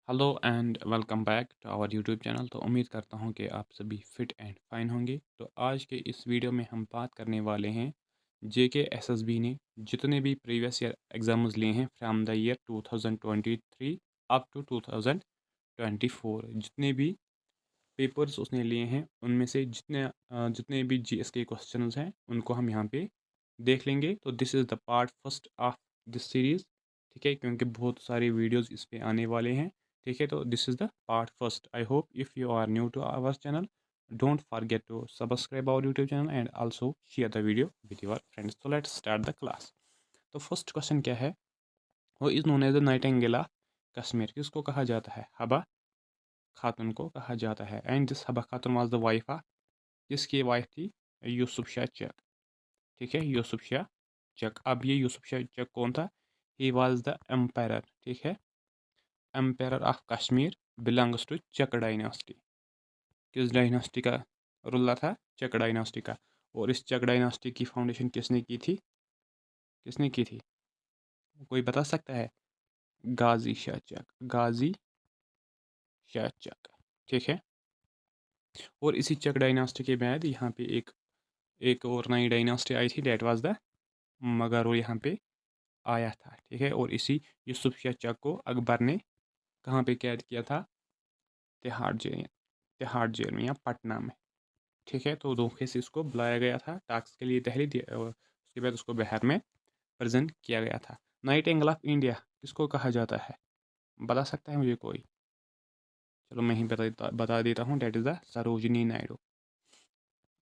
Hello and welcome back to our YouTube channel. तो उम्मीद करता हूँ कि आप सभी फिट एंड फाइन होंगे। तो आज के इस वीडियो में हम बात करने वाले हैं जेके एसएसबी ने जितने भी प्रीवियस ईयर एग्जाम्स लिए हैं from the year 2023 up to 2024, जितने भी पेपर्स उसने लिए हैं उनमें से जितने भी जीएस के क्वेश्चंस हैं उनको हम यहाँ पे देख लेंगे। तो this is the part first of this series, ठीक है, क्योंकि बहुत सारे वीडियोस इस पे आने वाले हैं। ठीक है, तो this is the part first. I hope if you are new to our channel, don't forget to subscribe our YouTube channel and also share the video with your friends. तो लेट्स स्टार्ट द क्लास। तो first question क्या है? वो is known as the nightingale of Kashmir. किसको कहा जाता है? हबा खातून को कहा जाता है। एंड दिस हबा खातून वाज द वाइफ ऑफ, किसकी वाइफ थी? यूसुफ शाह चक। ठीक है, यूसुफ शाह चक। अब ये यूसुफ शाह चक कौन था? He was the empire. ठीक है, empire of Kashmir belongs to Chak dynasty. किस डायनास्टी का रूलर था? चक डायनास्टी का। और इस चक डायनास्टी की फाउंडेशन किसने की थी? किसने की थी? कोई बता सकता है? गाजी शाह चक। गाजी शाह चक। ठीक है, और इसी चक डायनास्टी के बाद यहाँ पे एक एक और नई डायनास्टी आई थी, डेट वाज द मगर वो यहाँ पे आया था। ठीक है, और इसी यूसुफ शाह चक को अकबर ने कहाँ पे कैद किया था? तिहाड़ जेल। तिहाड़ जेल में या पटना में। ठीक है, तो धोखे से इसको बुलाया गया था टास्क के लिए दिल्ली, और उसके बाद उसको बिहार में प्रेजेंट किया गया था। नाइट एंगल ऑफ इंडिया किसको कहा जाता है? बता सकता है मुझे कोई? चलो मैं ही बता देता हूँ, that is the Sarojini Naidu.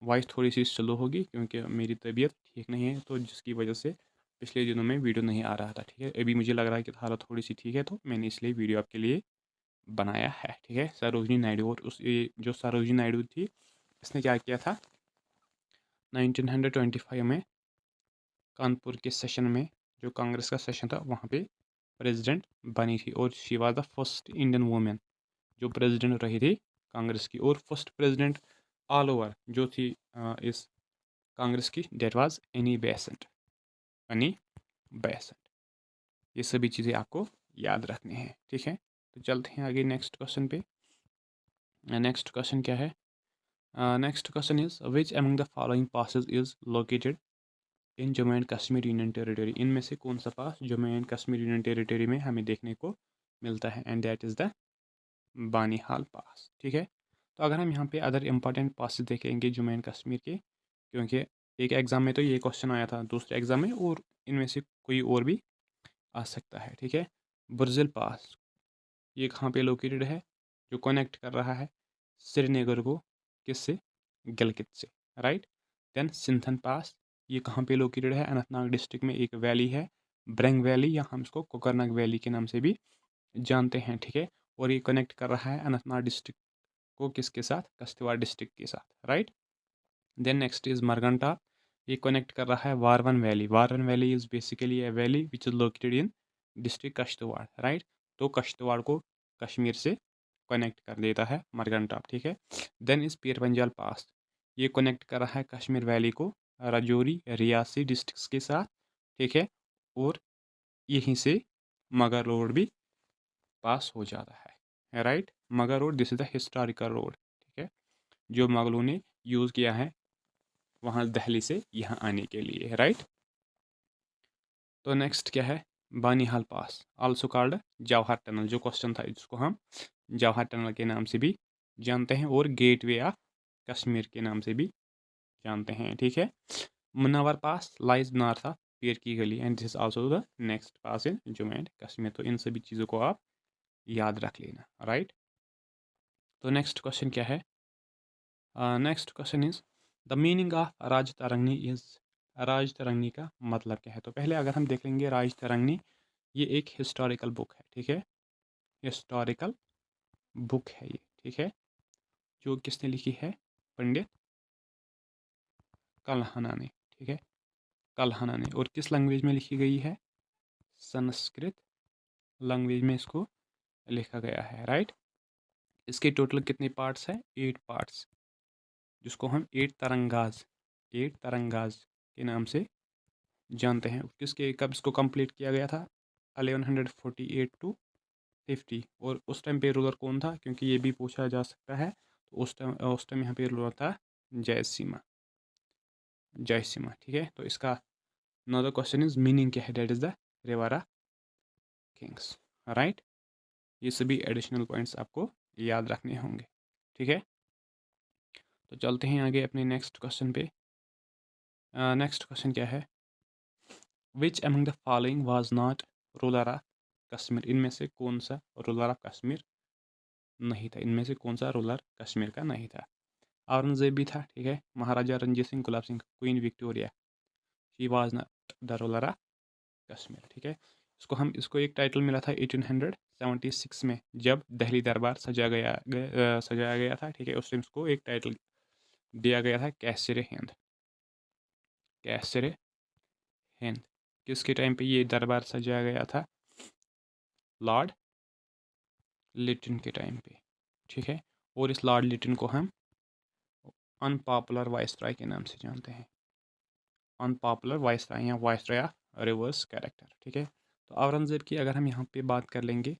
Voice थोड़ी सी स्लो होगी क्योंकि मेरी तबीयत ठीक नहीं है, तो जिसकी वजह से पिछले दिनों में वीडियो नहीं आ रहा था। ठीक है, अभी मुझे लग रहा है कि हालत थोड़ी सी ठीक है, तो मैंने इसलिए वीडियो आपके लिए बनाया है। ठीक है, सरोजिनी नायडू। और उस जो सरोजिनी नायडू थी, इसने क्या किया था? 1925 में कानपुर के सेशन में, जो कांग्रेस का सेशन था, वहाँ पे प्रेसिडेंट बनी थी। और she was the first Indian women जो प्रेसिडेंट रही थी कांग्रेस की। और फर्स्ट प्रेसिडेंट ऑल ओवर जो थी इस कांग्रेस की, that was Annie Besant. Annie Besant. ये सभी चीज़ें आपको याद रखनी है। ठीक है, तो चलते हैं आगे नेक्स्ट क्वेश्चन पे। नेक्स्ट क्वेश्चन क्या है? Next question is which among the following passes is located in Jammu and Kashmir union territory. इनमें से कौन सा pass Jammu and Kashmir union territory में हमें देखने को मिलता है? And that is the Banihal pass. ठीक है, तो अगर हम यहाँ पे अदर इंपॉर्टेंट पासेस देखेंगे जम्मू एंड कश्मीर के, क्योंकि एक एग्ज़ाम में तो ये क्वेश्चन आया था, दूसरे एग्ज़ाम में और इनमें से कोई और भी आ सकता है। ठीक है, बुर्जिल पास ये कहाँ पे लोकेटेड है? जो कनेक्ट कर रहा है श्रीनगर को किससे? गिलगित से, राइट। देन सिंथन पास ये कहाँ पे लोकेटेड है? अनंतनाग डिस्ट्रिक्ट में एक वैली है, ब्रेंग वैली, या हम इसको कोकरनाग वैली के नाम से भी जानते हैं। ठीक है, और ये कनेक्ट कर रहा है अनंतनाग डिस्ट्रिक्ट को किसके साथ? किश्तवाड़ डिस्ट्रिक्ट के साथ, राइट। देन नेक्स्ट इज मरगंटा, ये कनेक्ट कर रहा है Warwan valley. Warwan valley is basically a valley which is located in district Kishtwar, right. तो कश्तवाड़ को कश्मीर से कनेक्ट कर देता है मरगंटा। ठीक है, देन इज पीर पंजाल पास, ये कनेक्ट कर रहा है कश्मीर वैली को राजौरी रियासी डिस्ट्रिक्ट के साथ। ठीक है, और यहीं से मगर रोड भी पास हो जाता है, राइट। मगर road this is the historical road. ठीक है, जो मुगलों ने यूज़ किया है वहाँ दिल्ली से यहाँ आने के लिए, राइट। तो नेक्स्ट क्या है? बानीहाल पास आल्सो कॉल्ड जवाहर टनल, जो क्वेश्चन था जिसको हम जवाहर टनल के नाम से भी जानते हैं और गेटवे ऑफ कश्मीर के नाम से भी जानते हैं। ठीक है, मुन्नावर पास लाइज नॉर्थ ऑफ पीर की गली and this is also the next pass in Jammu and Kashmir. तो इन सभी चीज़ों को आप याद रख लेना, राइट। तो नेक्स्ट क्वेश्चन क्या है? Next question is the meaning of Rajatarangini is, Rajatarangini का मतलब क्या है? तो पहले अगर हम देख लेंगे राज तरंगनी, ये एक हिस्टोरिकल बुक है। ठीक है, हिस्टोरिकल बुक है ये। ठीक है, जो किसने लिखी है? पंडित कल्हना ने। ठीक है, कल्हना ने। और किस लैंग्वेज में लिखी गई है? संस्कृत लैंग्वेज में इसको लिखा गया है, राइट। इसके टोटल कितने पार्ट्स हैं? 8 पार्ट्स, जिसको हम 8 तरंगाज के नाम से जानते हैं। किसके कब इसको कंप्लीट किया गया था? 1148 टू 50। और उस टाइम पे रूलर कौन था, क्योंकि ये भी पूछा जा सकता है, तो उस टाइम यहाँ पे रूलर था जयसिम्हा। जयसिम्हा, ठीक है। तो इसका अनदर क्वेश्चन इज मीनिंग क्या है, that is the river kings, right. ये सभी एडिशनल पॉइंट्स आपको याद रखने होंगे, ठीक है। तो चलते हैं आगे अपने नेक्स्ट क्वेश्चन पे। नेक्स्ट क्वेश्चन क्या है, which among the following was not ruler of Kashmir, इनमें से कौन सा रूलर ऑफ कश्मीर नहीं था, इनमें से कौन सा रूलर कश्मीर का नहीं था। औरंगजेब भी था, ठीक है, Maharaja Ranjit Singh, Gulab Singh, queen Victoria, she was not the ruler of Kashmir, ठीक है। इसको एक टाइटल मिला था 1876 में, जब दिल्ली दरबार सजाया गया था, ठीक है। उस टाइम इसको एक टाइटल दिया गया था, कैसर हिंद। कैसर हिंद किसके टाइम पे ये दरबार सजाया गया था, लॉर्ड लिटन के टाइम पे, ठीक है। और इस लॉर्ड लिटन को हम अनपॉपुलर वाइसराय के नाम से जानते हैं, अनपॉपुलर वाइसराय या वाइसराय ऑफ रिवर्स कैरेक्टर, ठीक है। तो औरंगजेब की अगर हम यहाँ पे बात कर लेंगे,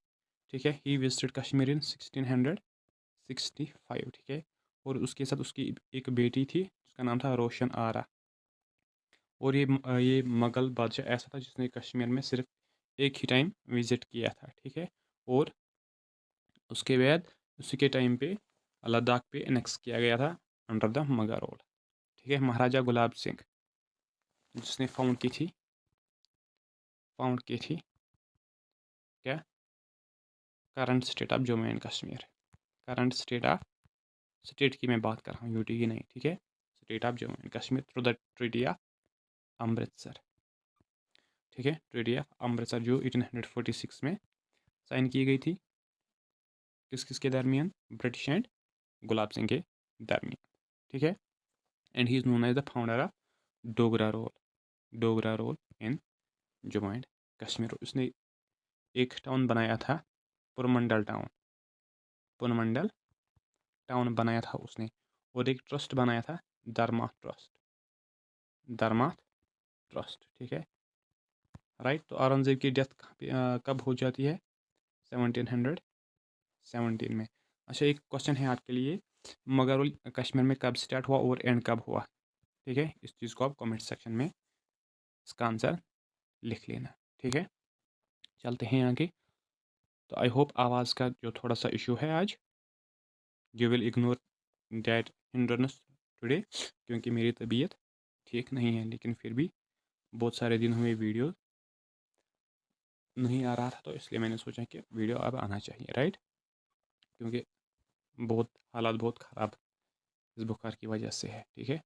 ठीक है, ही विजिटेड कश्मीर इन 1665, ठीक है। और उसके साथ उसकी एक बेटी थी, उसका नाम था रोशन आरा। और ये मुगल बादशाह ऐसा था जिसने कश्मीर में सिर्फ एक ही टाइम विजिट किया था, ठीक है। और उसके बाद उसी के टाइम पे लद्दाख पे एनेक्स किया गया था अंडर द मुगल रूल, ठीक है। महाराजा गुलाब सिंह जिसने फाउंड की थी क्या, current state of Jammu and Kashmir. Current state की मैं बात कर रहा हूँ, यूटी की नहीं, ठीक है। State of Jammu and Kashmir through the treaty of Amritsar, ठीक है। ट्रीटी ऑफ अमृतसर जो 1846 में साइन की गई थी, किस किस के दरमियान, ब्रिटिश एंड गुलाब सिंह के दरमियान, ठीक है। And he is known as the founder of Dogra rule in Jammu and Kashmir. उसने एक टाउन बनाया था, पुरमंडल टाउन बनाया था उसने, और एक ट्रस्ट बनाया था, धर्मा ट्रस्ट, ठीक है, राइट। तो औरंगजेब की डेथ कब हो जाती है, 1717 में। अच्छा, एक क्वेश्चन है आपके लिए, मुगल रूल कश्मीर में कब स्टार्ट हुआ और एंड कब हुआ, ठीक है। इस चीज़ को आप कमेंट सेक्शन में इसका आंसर लिख लेना, ठीक है। चलते हैं आगे। तो आई होप आवाज़ का जो थोड़ा सा इशू है आज, you will ignore that hindrance today, क्योंकि मेरी तबीयत ठीक नहीं है, लेकिन फिर भी बहुत सारे दिन हुए वीडियो नहीं आ रहा था, तो इसलिए मैंने सोचा कि वीडियो अब आना चाहिए, राइट। क्योंकि हालात बहुत ख़राब इस बुखार की वजह से है, ठीक है।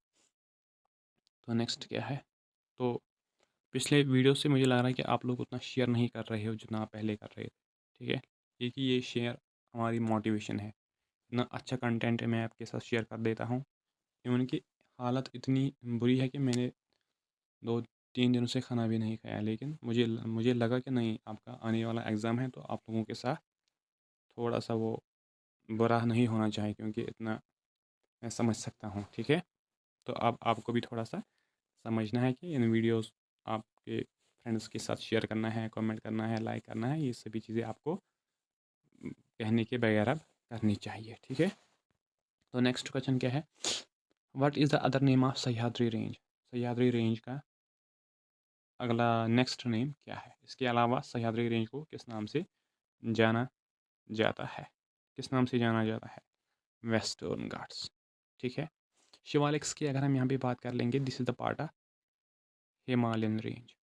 तो नेक्स्ट क्या है, तो पिछले वीडियो से मुझे लग रहा है कि आप लोग उतना शेयर नहीं कर रहे हो जितना आप पहले कर रहे थे, ठीक है। क्योंकि ये शेयर हमारी मोटिवेशन है, इतना अच्छा कंटेंट मैं आपके साथ शेयर कर देता हूँ। इवन की हालत इतनी बुरी है कि मैंने 2-3 दिनों से खाना भी नहीं खाया, लेकिन मुझे लगा कि नहीं, आपका आने वाला एग्ज़ाम है, तो आप लोगों के साथ थोड़ा सा वो बुरा नहीं होना चाहिए, क्योंकि इतना मैं समझ सकता हूँ, ठीक है। तो अब आपको भी थोड़ा सा समझना है कि इन वीडियोस आपके फ्रेंड्स के साथ शेयर करना है, कमेंट करना है, लाइक करना है, ये सभी चीज़ें आपको कहने के बगैर अब करनी चाहिए, ठीक है। तो नेक्स्ट क्वेश्चन क्या है, what is the other name of Sahyadri range. Sahyadri range का अगला नेक्स्ट नेम क्या है, इसके अलावा सह्याद्री रेंज को किस नाम से जाना जाता है, किस नाम से जाना जाता है, वेस्टर्न घाट्स, ठीक है। शिवालिक्स की अगर हम यहाँ पे बात कर लेंगे, this is the part of Himalayan range,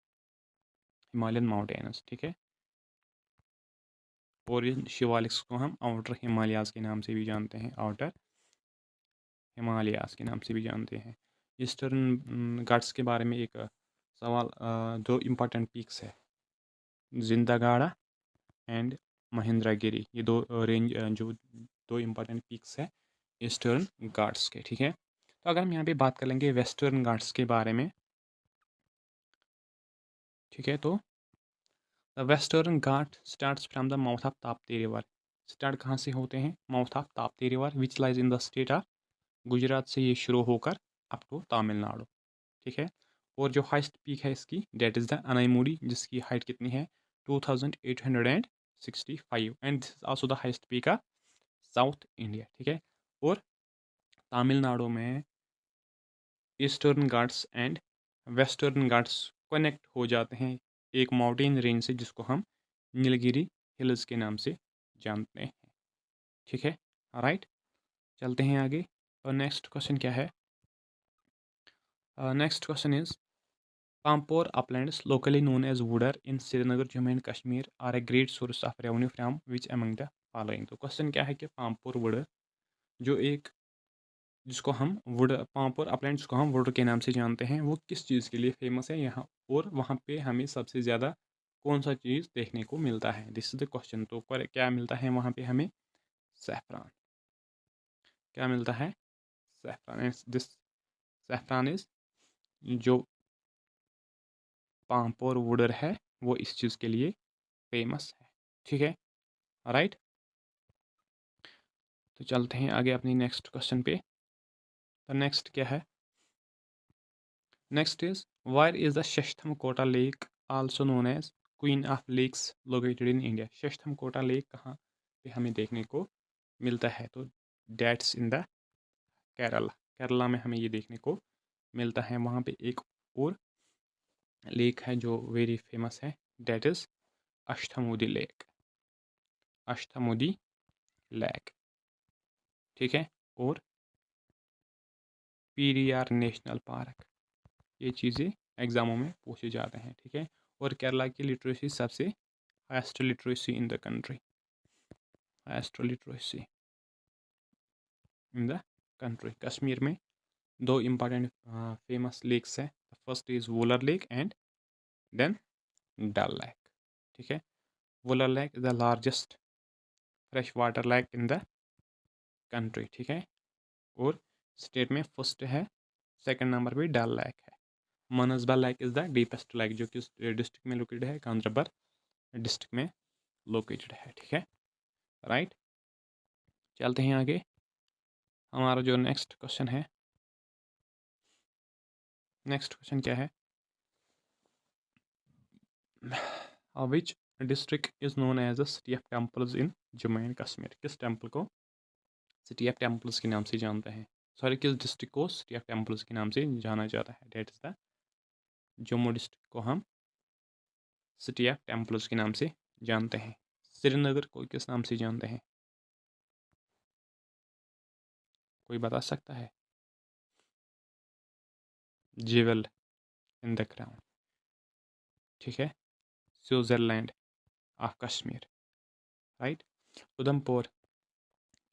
Himalayan mountains, ठीक है। और इन शिवालिक्स को हम आउटर हिमालयाज़ के नाम से भी जानते हैं, आउटर हिमालयाज़ के नाम से भी जानते हैं। ईस्टर्न घाट्स के बारे में एक सवाल, दो इम्पॉर्टेंट पीक्स है, जिंदागाड़ा एंड महेंद्रगिरी, ये दो रेंज जो दो इम्पॉर्टेंट पीक्स है ईस्टर्न घाट्स के, ठीक है। तो अगर हम यहाँ पे बात कर लेंगे वेस्टर्न घाट्स के बारे में, ठीक है, तो the western Ghat starts from the mouth of Tapti river. Start कहाँ से होते हैं, mouth of Tapti river which lies in the state of Gujarat से ये शुरू होकर अप टू तमिलनाडु, ठीक है। और जो हाइस्ट पीक है इसकी, डेट इज़ द अनाईमुड़ी, जिसकी हाइट कितनी है, 2860 65 and this is also the highest peak of south India, ठीक है। और तमिलनाडु में eastern Ghats and western Ghats connect हो जाते हैं एक माउंटेन रेंज से जिसको हम नीलगिरी हिल्स के नाम से जानते हैं, ठीक है। राइट, चलते हैं आगे। और नेक्स्ट क्वेश्चन क्या है? Next question is Pampore uplands, locally known as Wooder in Srinagar, Jammu and Kashmir, are a great source of revenue from which among the following? तो क्वेश्चन क्या है कि पामपुर वुडर जो एक जिसको हम वुडर पामपुर अपलैंड जिसको हम वुडर के नाम से जानते हैं वो किस चीज़ के लिए फेमस है यहाँ, और वहाँ पे हमें सबसे ज़्यादा कौन सा चीज़ देखने को मिलता है? This is the question. तो क्या मिलता है वहाँ पे हमें? सैफरान। क्या मिलता है? सैफरान। दिस सैफरान इज जो पामपुर वुडर है वो इस चीज़ के लिए फेमस है, ठीक है। राइट, तो चलते हैं आगे अपनी नेक्स्ट क्वेश्चन पे। तो नेक्स्ट क्या है? Next is where is the Sasthamcotta lake also known as queen of lakes located in India? Sasthamcotta lake कहाँ पे हमें देखने को मिलता है? तो that's in the Kerala. Kerala में हमें ये देखने को मिलता है। वहाँ पे एक और लेक है जो वेरी फेमस है, that is Ashtamudi lake. Ashtamudi lake, ठीक है। और पीरीआर नेशनल पार्क, ये चीज़ें एग्ज़ामों में पूछे जाते हैं, ठीक है। और केरला की लिटरेसी सबसे highest literacy in the country, highest literacy in the country. Kashmir में दो इम्पॉर्टेंट फेमस लेक्स हैं, first is Wular lake and then Dal lake, ठीक है। Wular lake is the largest fresh water lake in the country, ठीक है। और स्टेट में फर्स्ट है, सेकंड नंबर पे डल लेक है। Manasbal lake is the deepest lake जो कि डिस्ट्रिक्ट में लोकेटेड है, गांधरबल डिस्ट्रिक्ट में लोकेटेड है, ठीक है। राइट, चलते हैं आगे। हमारा जो नेक्स्ट क्वेश्चन है, नेक्स्ट क्वेश्चन क्या है? Which district is known as the city of temples in Jammu and Kashmir? किस टेम्पल को सिटी ऑफ टेम्पल्स के नाम से जानते हैं? सॉरी, किस डिस्ट्रिक्ट को सिटी ऑफ टेम्पल्स के नाम से जाना जाता है? That is the Jammu district को हम सिटी ऑफ टेम्पल्स के नाम से जानते हैं। श्रीनगर को किस नाम से जानते हैं? कोई बता सकता है? जेवल इन द क्राउन, ठीक है। Switzerland of Kashmir, right. Udhampur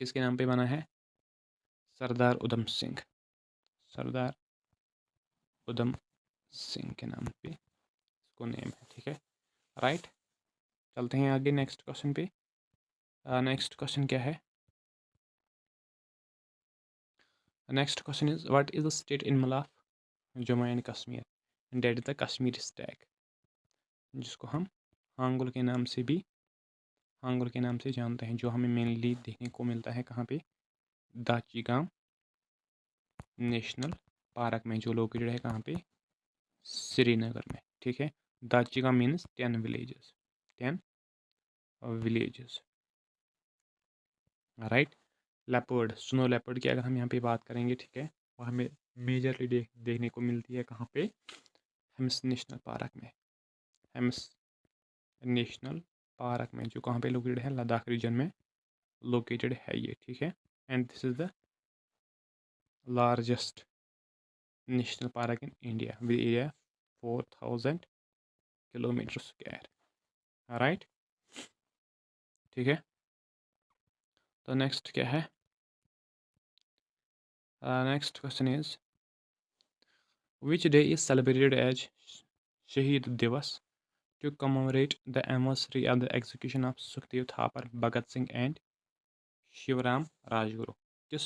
किसके नाम पे बना है? सरदार उधम सिंह, सरदार उधम सिंह के नाम पे इसको नेम है, ठीक है। राइट, चलते हैं आगे नेक्स्ट क्वेश्चन पे। नेक्स्ट क्वेश्चन क्या है? Next question is what is the state in of Jammu and Kashmir? And that is the Kashmir stack, जिसको हम हांगुल के नाम से भी हांगुल के नाम से जानते हैं, जो हमें मेनली देखने को मिलता है कहाँ पे? दाचीगाम नेशनल पार्क में, जो लोकेटेड है कहाँ पे? श्रीनगर में, ठीक है। Dachigam means 10 villages, 10 villages, right. Leopard, snow leopard की अगर हम यहाँ पे बात करेंगे, ठीक है, वो हमें मेजरली देखने को मिलती है कहाँ पे? हेम्स नेशनल पार्क में। हेम्स नेशनल पार्क में, जो कहाँ पे लोकेटेड है? लद्दाख रीजन में लोकेटेड है ये, ठीक है। And this is the largest national park in India with area 4000 kilometre square, right, ठीक है। तो नेक्स्ट क्या है? Next question is which day is celebrated as Shaheed Diwas to commemorate the anniversary of the execution of Sukhdev Thapar, Bhagat Singh and Shivram Rajguru? किस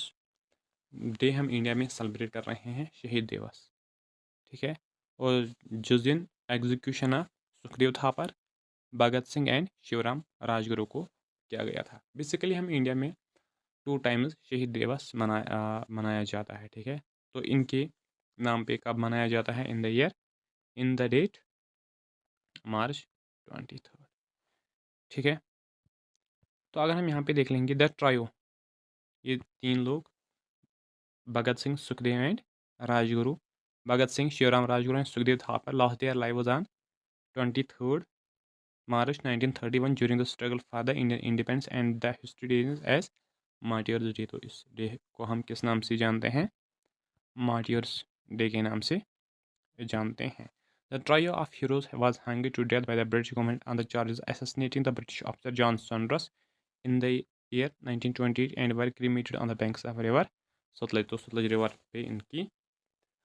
day हम India में celebrate कर रहे हैं शहीद दिवस, ठीक है। और जिस दिन execution of Sukhdev Thapar, Bhagat Singh and Shivaram Rajguru को किया गया था। बेसिकली हम इंडिया में 2 टाइम्स शहीद दिवस मनाया जाता है, ठीक है। तो इनके नाम पे कब मनाया जाता है? In the year, in the date March 23, ठीक है। तो अगर हम यहाँ पे देख लेंगे द ट्रायो, ये 3 लोग, Bhagat Singh, Sukhdev and Rajguru. Bhagat Singh, Shivaram Rajguru and Sukhdev Thapar lost their lives on 23rd March 1931 during the struggle for the Indian independence and the history is as Martyrs Day. तो इस डे को हम किस नाम से जानते हैं? Martyrs Day के नाम से जानते हैं. The trio of heroes was hanged to death by the British government on the charges assassinating the British officer John Saunders in the year 1928 and were cremated on the banks of river Sutlej. तो Sutlej river पे इनकी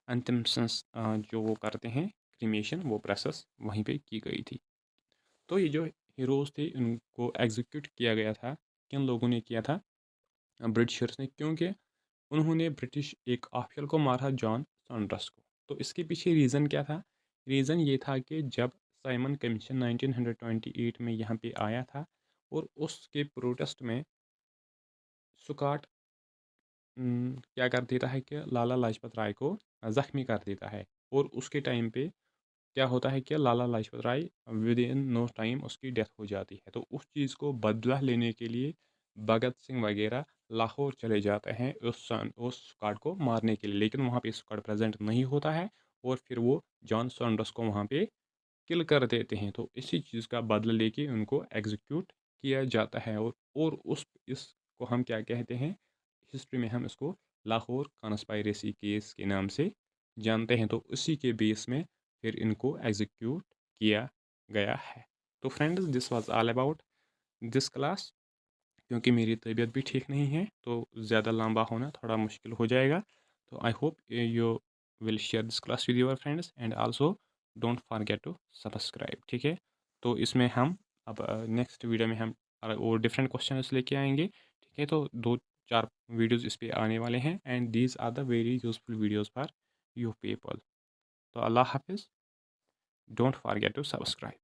अंतिम जो वो करते हैं cremation, वो process वहीं पे की गई थी. तो ये जो हीरोज़ थे इनको एग्जीक्यूट किया गया था. किन लोगों ने किया था? ब्रिटिशर्स ने, क्योंकि उन्होंने ब्रिटिश एक ऑफिसर को मारा, जॉन सॉन्डर्स को. तो इसके पीछे रीज़न क्या था? रीज़न ये था कि जब साइमन कमीशन 1928 में यहाँ पे आया था और उसके प्रोटेस्ट में सुकाट क्या कर देता है कि लाला लाजपत राय को ज़ख्मी कर देता है. और उसके टाइम पे क्या होता है कि Lala Lajpat Rai with in no time उसकी डेथ हो जाती है. तो उस चीज़ को बदला लेने के लिए भगत सिंह वगैरह लाहौर चले जाते हैं उस स्क्वाड को मारने के लिए, लेकिन वहाँ पे स्क्वाड प्रेजेंट नहीं होता है और फिर वो जॉन सॉन्डर्स को वहाँ पे किल कर देते हैं. तो इसी चीज़ का बदला लेके उनको एग्जीक्यूट किया जाता है. और उस इसको हम क्या कहते हैं? हिस्ट्री में हम इसको लाहौर कॉन्स्पायरेसी केस के नाम से जानते हैं. तो उसी के बेस में फिर इनको एग्जीक्यूट किया गया है. तो friends, this was all about this class. क्योंकि मेरी तबीयत भी ठीक नहीं है तो ज़्यादा लंबा होना थोड़ा मुश्किल हो जाएगा. तो I hope you will share this class with your friends and also don't forget to subscribe. ठीक है? तो इसमें हम अब नेक्स्ट वीडियो में हम और डिफरेंट क्वेश्चन लेके आएंगे. ठीक है? तो 2-4 वीडियोज़ इस पर आने वाले हैं and these are the very useful videos for you people. तो अल्लाह हाफिज़. Don't forget to subscribe.